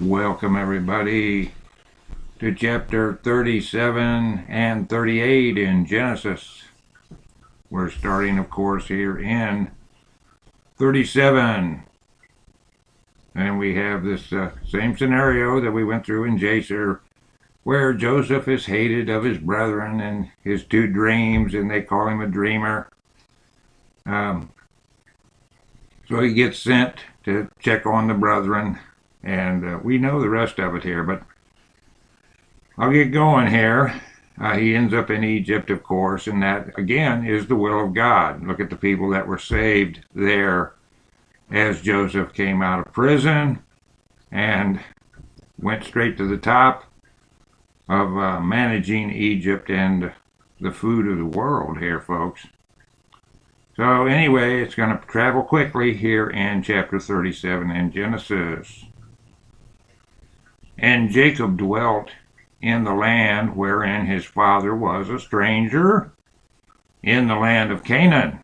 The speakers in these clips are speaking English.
Welcome, everybody, to chapter 37 and 38 in Genesis. We're starting, of course, here in 37. And we have this same scenario that we went through in Jacer, where Joseph is hated of his brethren and his two dreams, and they call him a dreamer. So he gets sent to check on the brethren, and we know the rest of it here, but I'll get going here. He ends up in Egypt, of course, and that, again, is the will of God. Look at the people that were saved there as Joseph came out of prison and went straight to the top of managing Egypt and the food of the world here, folks. So anyway, it's going to travel quickly here in chapter 37 in Genesis. And Jacob dwelt in the land wherein his father was a stranger, in the land of Canaan.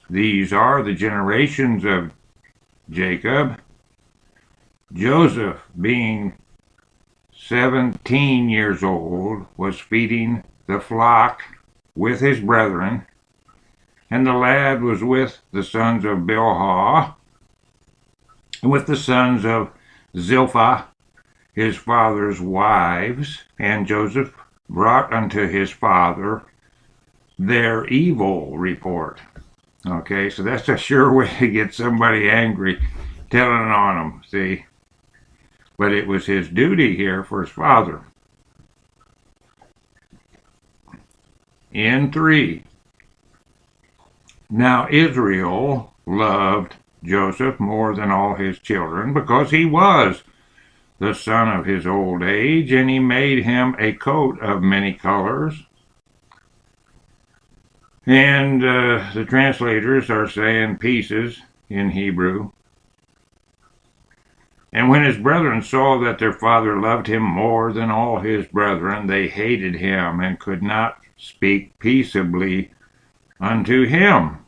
These are the generations of Jacob. Joseph, being 17 years old, was feeding the flock with his brethren, and the lad was with the sons of Bilhah, and with the sons of Zilpah, his father's wives. And Joseph brought unto his father their evil report. Okay, so that's a sure way to get somebody angry, telling on them, see? But it was his duty here for his father. In 3. Now Israel loved Joseph more than all his children, because he was the son of his old age, and he made him a coat of many colors. And the translators are saying pieces in Hebrew. And when his brethren saw that their father loved him more than all his brethren, they hated him and could not speak peaceably unto him.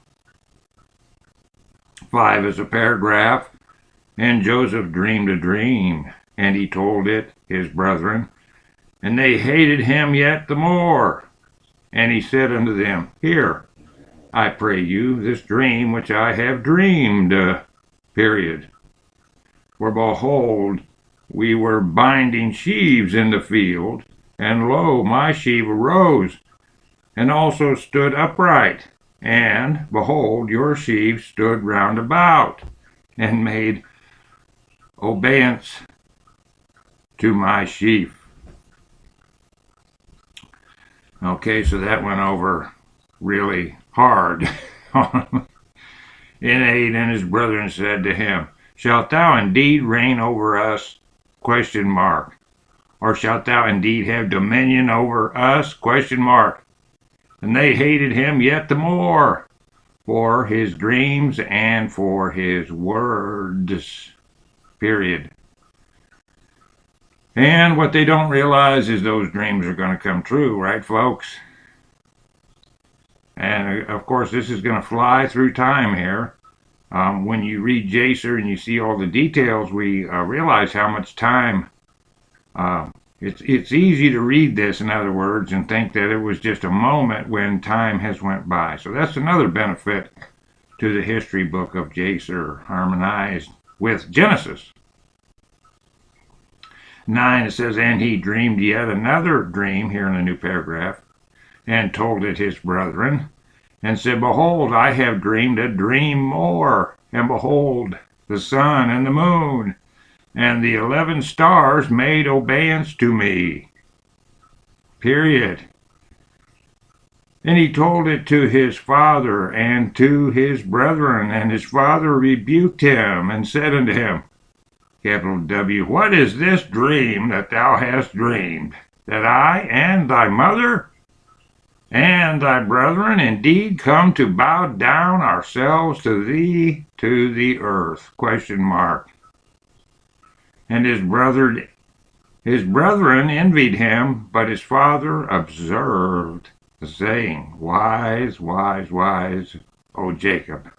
5 is a paragraph. And Joseph dreamed a dream, and he told it his brethren, and they hated him yet the more. And he said unto them, Hear, I pray you, this dream which I have dreamed. Period. For behold, we were binding sheaves in the field, and lo, my sheaf arose, and also stood upright. And behold, your sheaves stood round about, and made obeisance to my sheaf. Okay, so that went over really hard. In 8, and his brethren said to him, Shalt thou indeed reign over us? Question mark. Or shalt thou indeed have dominion over us? Question mark. And they hated him yet the more for his dreams and for his words. Period. And what they don't realize is those dreams are going to come true, right, folks? And of course, this is going to fly through time here. When you read Jacer and you see all the details, we realize how much time. It's easy to read this, in other words, and think that it was just a moment when time has went by. So that's another benefit to the history book of Jacer, harmonized with Genesis. 9, it says, And he dreamed yet another dream, here in the new paragraph, and told it his brethren, and said, Behold, I have dreamed a dream more, and behold, the sun and the moon, and the 11 stars made obeisance to me. Period. And he told it to his father and to his brethren, and his father rebuked him, and said unto him, capital W, What is this dream that thou hast dreamed? That I and thy mother and thy brethren indeed come to bow down ourselves to thee to the earth? Question mark. And his brethren envied him, but his father observed the saying, Wise, wise, wise, O Jacob.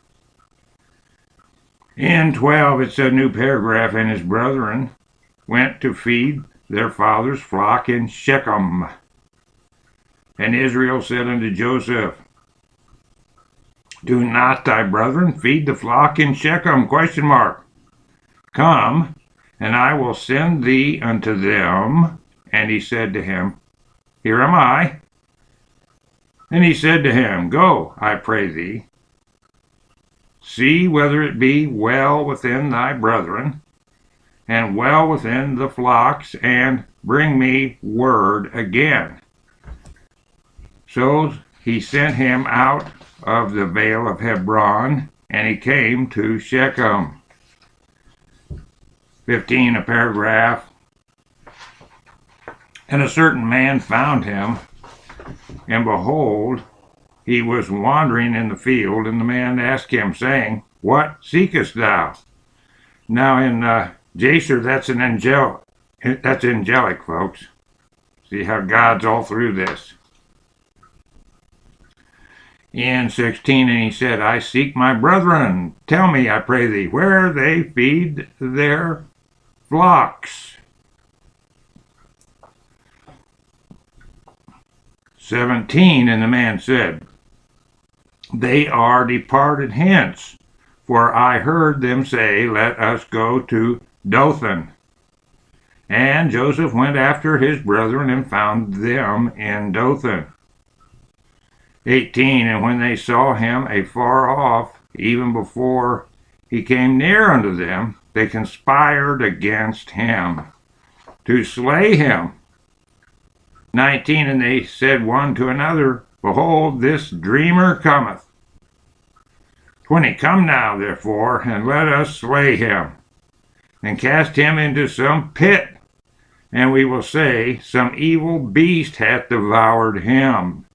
In 12, it's a new paragraph, and his brethren went to feed their father's flock in Shechem. And Israel said unto Joseph, Do not thy brethren feed the flock in Shechem? Come, and I will send thee unto them. And he said to him, Here am I. And he said to him, Go, I pray thee, see whether it be well within thy brethren, and well within the flocks, and bring me word again. So he sent him out of the vale of Hebron, and he came to Shechem. 15, a paragraph. And a certain man found him, and behold, he was wandering in the field, and the man asked him, saying, What seekest thou? Now in Jacer, that's angelic, folks. See how God's all through this. In 16, and he said, I seek my brethren. Tell me, I pray thee, where they feed their flocks. 17, and the man said, They are departed hence, for I heard them say, Let us go to Dothan. And Joseph went after his brethren and found them in Dothan. 18, and when they saw him afar off, even before he came near unto them, they conspired against him to slay him. 19, and they said one to another, Behold, this dreamer cometh. 20, Come now, therefore, and let us slay him, and cast him into some pit, and we will say, Some evil beast hath devoured him,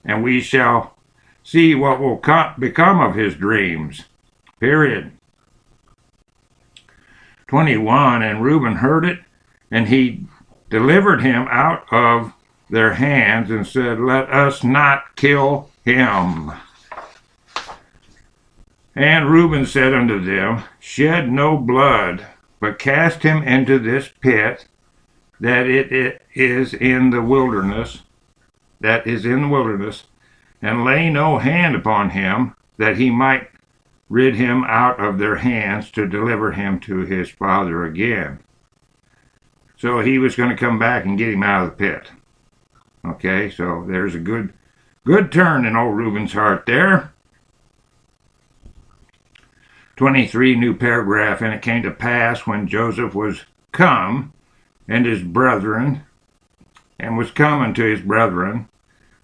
and we shall see what will become of his dreams. Period. 21, and Reuben heard it, and he delivered him out of their hands, and said, Let us not kill him. And Reuben said unto them, Shed no blood, but cast him into this pit that is in the wilderness, and lay no hand upon him, that he might rid him out of their hands to deliver him to his father again. So he was going to come back and get him out of the pit. Okay, so there's a good turn in old Reuben's heart there. 23, new paragraph. And it came to pass when Joseph was come, and his brethren, and was come unto his brethren,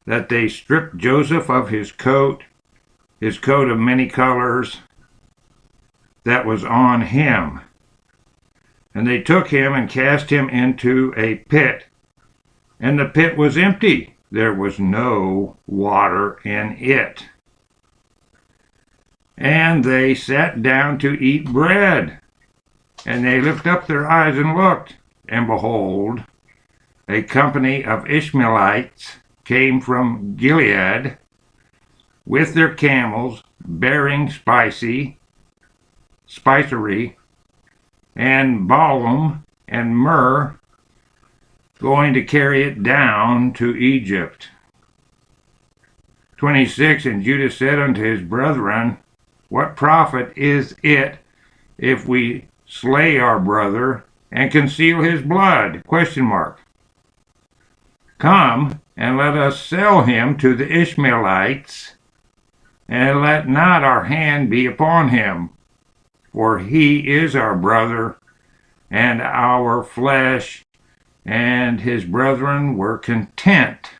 that they stripped Joseph of his coat of many colors that was on him. And they took him and cast him into a pit. And the pit was empty. There was no water in it. And they sat down to eat bread. And they lifted up their eyes and looked. And behold, a company of Ishmaelites came from Gilead with their camels, bearing spicery, and balm and myrrh, going to carry it down to Egypt. 26, and Judah said unto his brethren, What profit is it if we slay our brother and conceal his blood? ? Come, and let us sell him to the Ishmaelites, and let not our hand be upon him, for he is our brother and our flesh. And his brethren were content.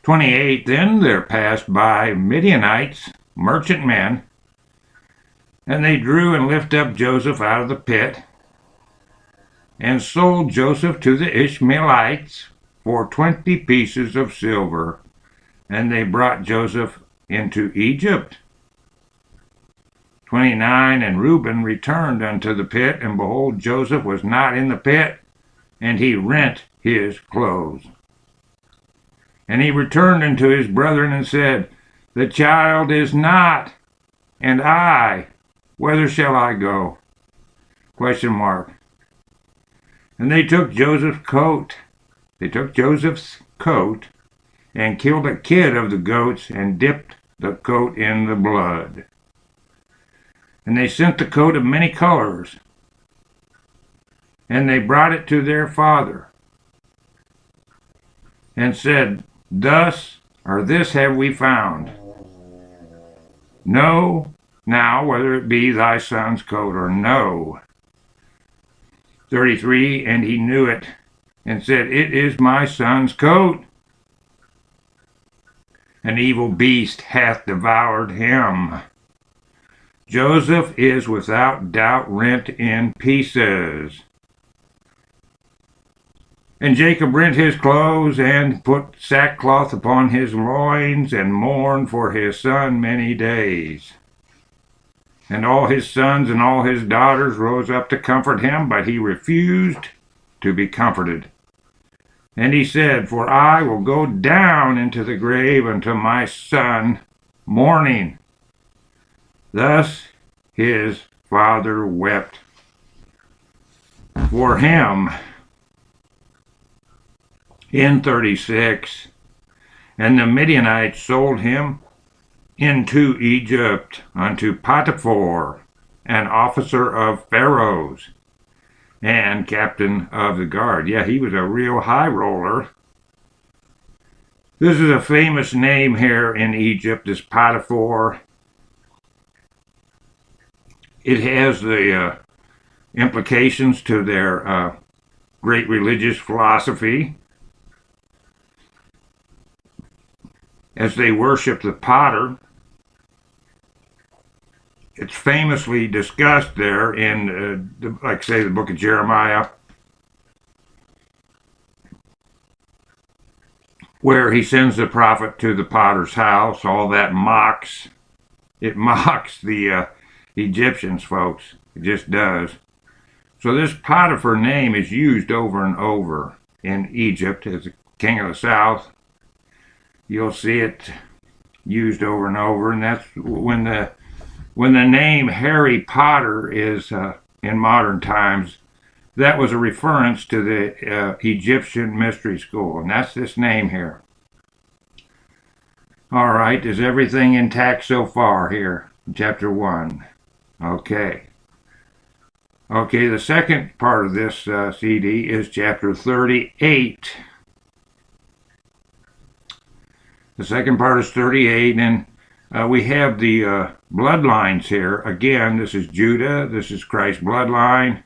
28, then there passed by Midianites, merchantmen, and they drew and lifted up Joseph out of the pit, and sold Joseph to the Ishmaelites for 20 pieces of silver, and they brought Joseph into Egypt. 29, and Reuben returned unto the pit, and behold, Joseph was not in the pit, and he rent his clothes. And he returned unto his brethren and said, The child is not, and I, whither shall I go? Question mark. And they took Joseph's coat. They took Joseph's coat and killed a kid of the goats and dipped the coat in the blood. And they sent the coat of many colors, and they brought it to their father, and said, Thus or this have we found. Know now whether it be thy son's coat or no. 33, and he knew it, and said, It is my son's coat. An evil beast hath devoured him. Joseph is without doubt rent in pieces. And Jacob rent his clothes, and put sackcloth upon his loins, and mourned for his son many days. And all his sons and all his daughters rose up to comfort him, but he refused to be comforted. And he said, For I will go down into the grave unto my son mourning. Thus his father wept for him. In 36, and the Midianites sold him into Egypt unto Potiphar, an officer of Pharaoh's, and captain of the guard. Yeah, he was a real high roller. This is a famous name here in Egypt, this Potiphar. It has the implications to their great religious philosophy, as they worship the potter. It's famously discussed there in, like say, the book of Jeremiah, where he sends the prophet to the potter's house. All that mocks the Egyptians, folks. It just does. So this Potiphar name is used over and over in Egypt as the king of the south. You'll see it used over and over, and that's when the name Harry Potter is in modern times. That was a reference to the Egyptian mystery school, and that's this name here. All right, is everything intact so far here in chapter 1? Okay. Okay, the second part of this CD is chapter 38. The second part is 38, and we have the bloodlines here. Again, this is Judah. This is Christ's bloodline.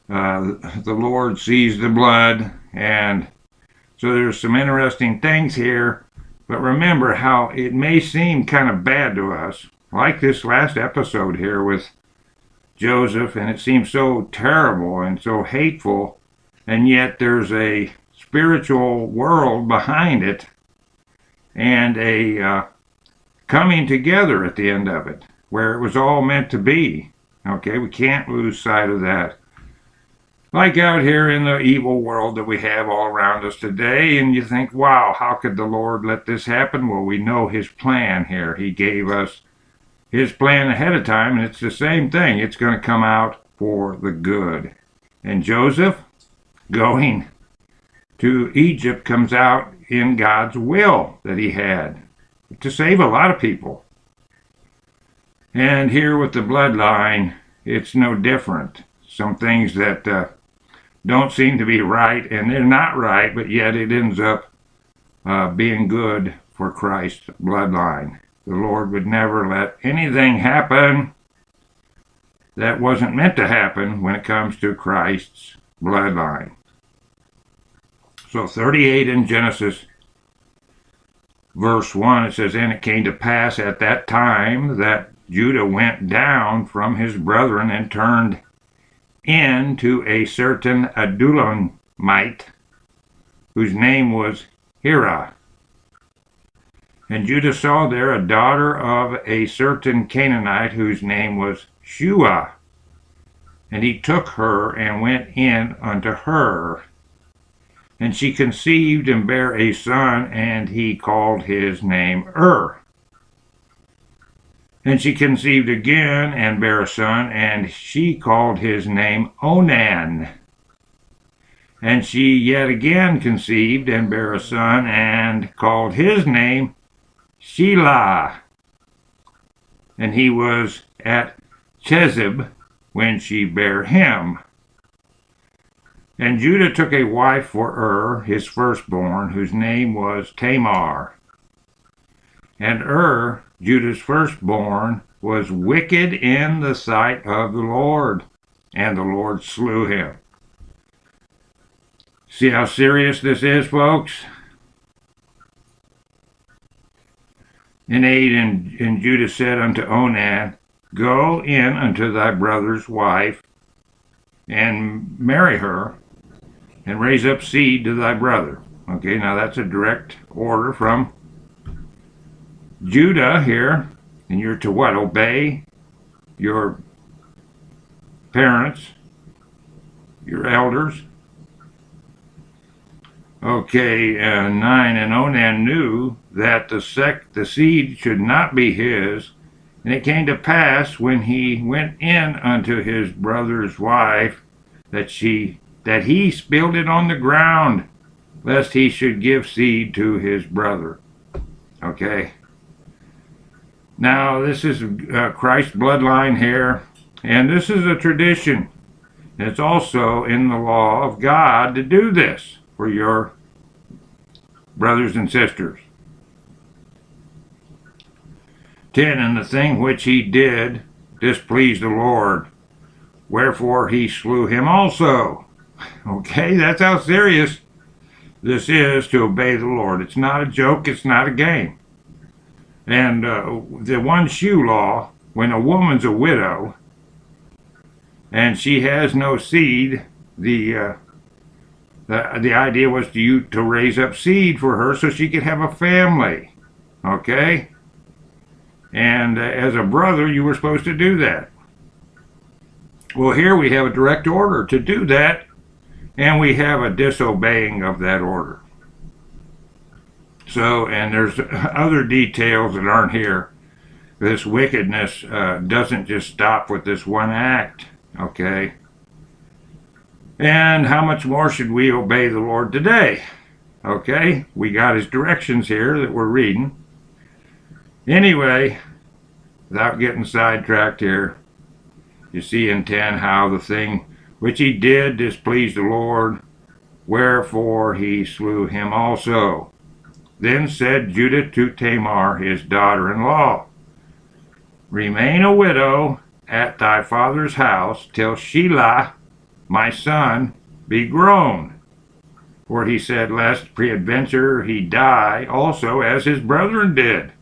The Lord sees the blood, and so there's some interesting things here. But remember how it may seem kind of bad to us, like this last episode here with Joseph, and it seems so terrible and so hateful, and yet there's a spiritual world behind it, and a coming together at the end of it, where it was all meant to be. Okay, we can't lose sight of that. Like out here in the evil world that we have all around us today, and you think, wow, how could the Lord let this happen? Well, we know his plan here. He gave us his plan ahead of time, and it's the same thing. It's going to come out for the good. And Joseph going to Egypt comes out in God's will that he had to save a lot of people. And here with the bloodline, it's no different. Some things that don't seem to be right, and they're not right, but yet it ends up being good for Christ's bloodline. The Lord would never let anything happen that wasn't meant to happen when it comes to Christ's bloodline. So 38 in Genesis, verse 1, it says, And it came to pass at that time that Judah went down from his brethren and turned in to a certain Adullamite, whose name was Hira. And Judah saw there a daughter of a certain Canaanite, whose name was Shua. And he took her and went in unto her. And she conceived and bare a son, and he called his name And she conceived again and bare a son, and she called his name Onan. And she yet again conceived and bare a son, and called his name Shelah. And he was at Chezib when she bare him. And Judah took a wife for his firstborn, whose name was Tamar. And Judah's firstborn, was wicked in the sight of the Lord, and the Lord slew him. See how serious this is, folks? And 8, and Judah said unto Onan, Go in unto thy brother's wife, and marry her, and raise up seed to thy brother. Okay, now that's a direct order from Judah here, and you're to what? Obey your parents, your elders. Okay, 9, and Onan knew that the seed should not be his, and it came to pass when he went in unto his brother's wife that he spilled it on the ground, lest he should give seed to his brother. Okay. Now, this is Christ's bloodline here, and this is a tradition. It's also in the law of God to do this for your brothers and sisters. 10, and the thing which he did displeased the Lord, wherefore he slew him also. Okay, that's how serious this is, to obey the Lord. It's not a joke, it's not a game. And the one shoe law, when a woman's a widow and she has no seed, the idea was to raise up seed for her so she could have a family. Okay? And as a brother, you were supposed to do that. Well, here we have a direct order to do that, and we have a disobeying of that order. So, and there's other details that aren't here. This wickedness doesn't just stop with this one act, okay? And how much more should we obey the Lord today? Okay, we got his directions here that we're reading. Anyway, without getting sidetracked here, you see in 10 how the thing which he did displeased the Lord, wherefore he slew him also. Then said Judah to Tamar, his daughter-in-law, Remain a widow at thy father's house till Shelah, my son, be grown. For he said, Lest peradventure he die also as his brethren did.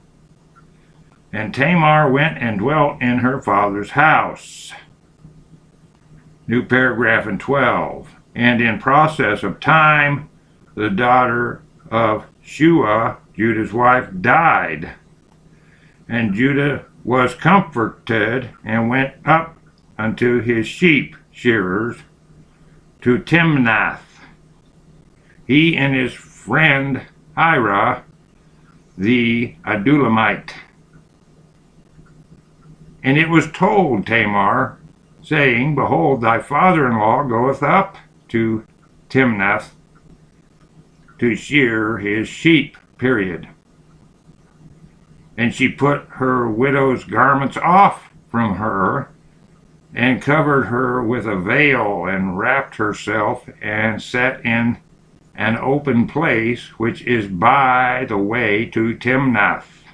And Tamar went and dwelt in her father's house. New paragraph in 12. And in process of time, the daughter of Shua, Judah's wife, died. And Judah was comforted and went up unto his sheep shearers to Timnath, he and his friend Hira the Adulamite. And it was told Tamar, saying, Behold, thy father-in-law goeth up to Timnath to shear his sheep, period. And she put her widow's garments off from her, and covered her with a veil, and wrapped herself, and sat in an open place, which is by the way to Timnath.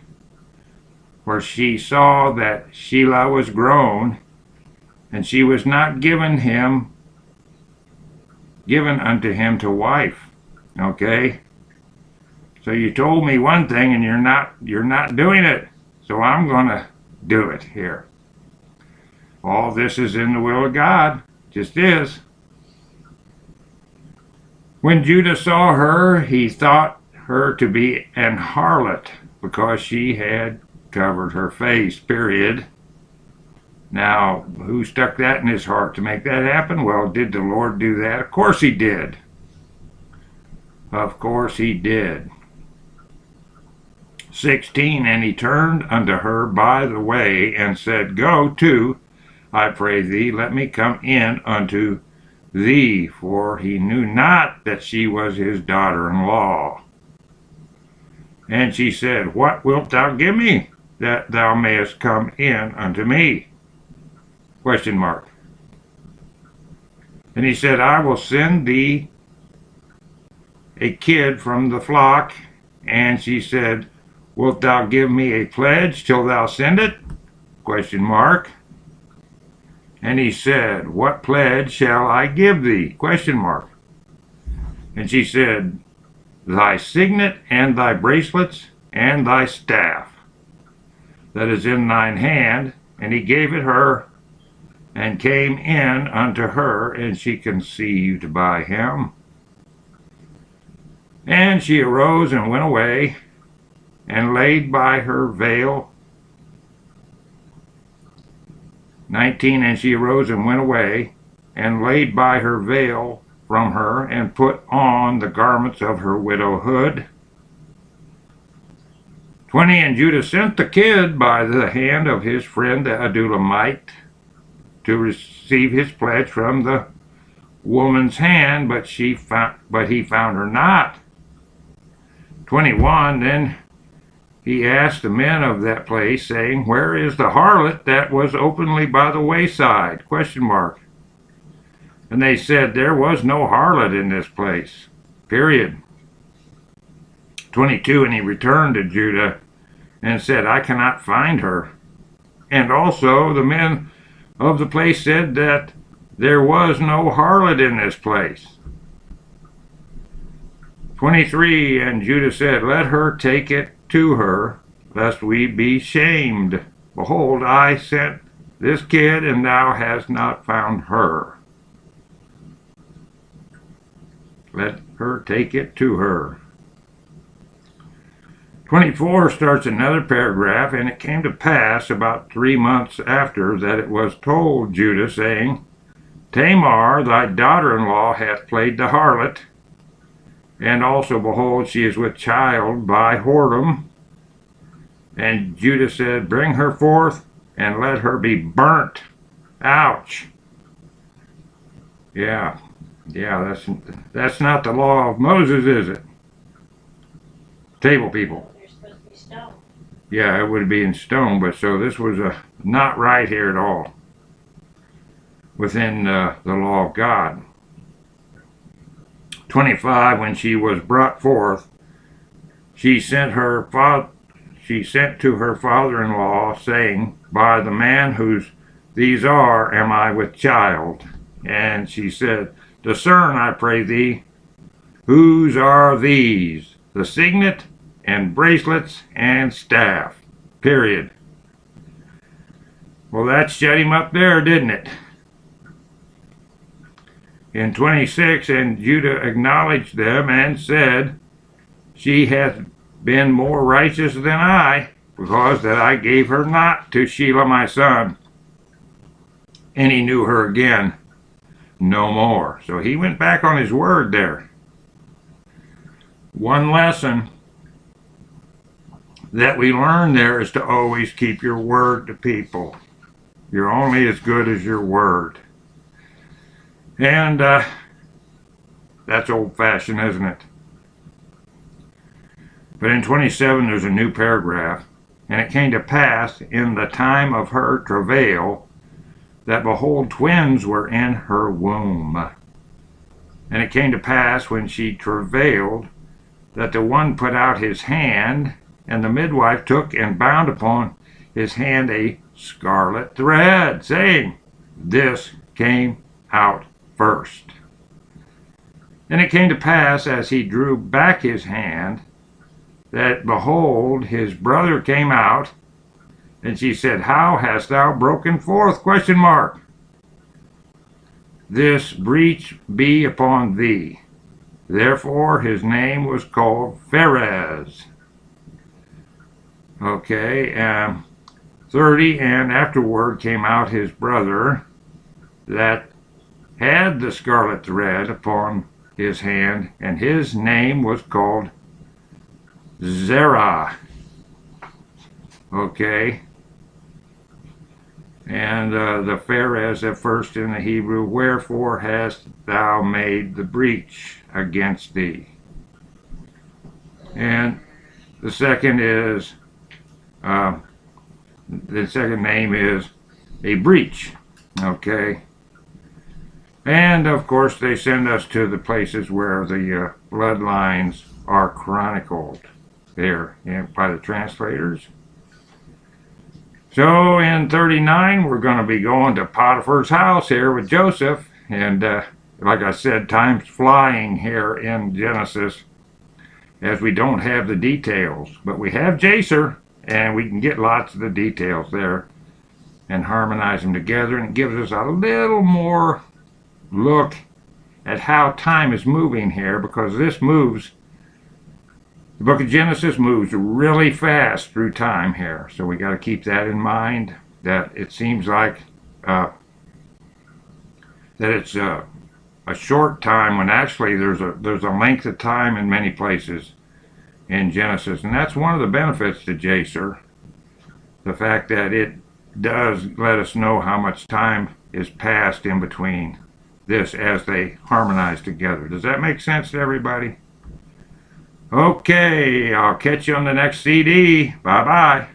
For she saw that Shelah was grown, and she was not given unto him to wife. Okay? So you told me one thing and you're not doing it. So I'm gonna do it here. All this is in the will of God. Just is. When Judah saw her, he thought her to be an harlot, because she had covered her face, period. Now, who stuck that in his heart to make that happen? Well, did the Lord do that? Of course he did. Of course he did. 16. And he turned unto her by the way, and said, Go to, I pray thee, let me come in unto thee. For he knew not that she was his daughter-in-law. And she said, What wilt thou give me, that thou mayest come in unto me? Question mark. And he said, I will send thee a kid from the flock. And she said, Wilt thou give me a pledge till thou send it? Question mark. And he said, What pledge shall I give thee? Question mark. And she said, Thy signet and thy bracelets and thy staff that is in thine hand. And he gave it her, and came in unto her, and she conceived by him. And she arose and went away, and laid by her veil. 19. And she arose and went away, and laid by her veil from her, and put on the garments of her widowhood. 20. And Judah sent the kid by the hand of his friend the Adullamite to receive his pledge from the woman's hand, but he found her not. 21. Then he asked the men of that place, saying, Where is the harlot that was openly by the wayside? Question mark. And they said, There was no harlot in this place. Period. 22. And he returned to Judah and said, I cannot find her. And also the men of the place said that there was no harlot in this place. 23. And Judah said, Let her take it to her, lest we be shamed. Behold, I sent this kid, and thou hast not found her. Let her take it to her. 24 starts another paragraph. And it came to pass about 3 months after that it was told Judah, saying, Tamar, thy daughter-in-law, hath played the harlot, and also, behold, she is with child by whoredom. And Judah said, Bring her forth, and let her be burnt. Ouch. Yeah, that's not the law of Moses, is it? Table people. They're supposed to be stoned. Yeah, it would be in stone, but so this was not right here at all within the law of God. 25. When she was brought forth, she sent to her father-in-law, saying, By the man whose these are am I with child. And she said, Discern, I pray thee, whose are these, the signet and bracelets and staff. Period. Well, that shut him up there, didn't it? In 26, and Judah acknowledged them and said, She hath been more righteous than I, because that I gave her not to Shelah my son. And he knew her again no more. So he went back on his word there. One lesson that we learn there is to always keep your word to people. You're only as good as your word. And that's old-fashioned, isn't it? But in 27, there's a new paragraph. And it came to pass in the time of her travail that, behold, twins were in her womb. And it came to pass when she travailed that the one put out his hand, and the midwife took and bound upon his hand a scarlet thread, saying, This came out first. And it came to pass, as he drew back his hand, that, behold, his brother came out. And she said, How hast thou broken forth? Question mark. This breach be upon thee. Therefore his name was called Pharez. Okay, 30, and afterward came out his brother that had the scarlet thread upon his hand, and his name was called Zerah. Okay. And the Phares at first in the Hebrew, wherefore hast thou made the breach against thee? And the second is, uh, the second name is a breach. Okay. And of course, they send us to the places where the bloodlines are chronicled there by the translators. So in 39, we're going to be going to Potiphar's house here with Joseph. And like I said, time's flying here in Genesis as we don't have the details. But we have Jacer, and we can get lots of the details there and harmonize them together. And it gives us a little more look at how time is moving here, because this moves, the book of Genesis moves really fast through time here. So we got to keep that in mind, that it seems like that it's a short time when actually there's a length of time in many places in Genesis. And that's one of the benefits to Jacer, the fact that it does let us know how much time is passed in between this as they harmonize together. Does that make sense to everybody? Okay, I'll catch you on the next CD. Bye-bye.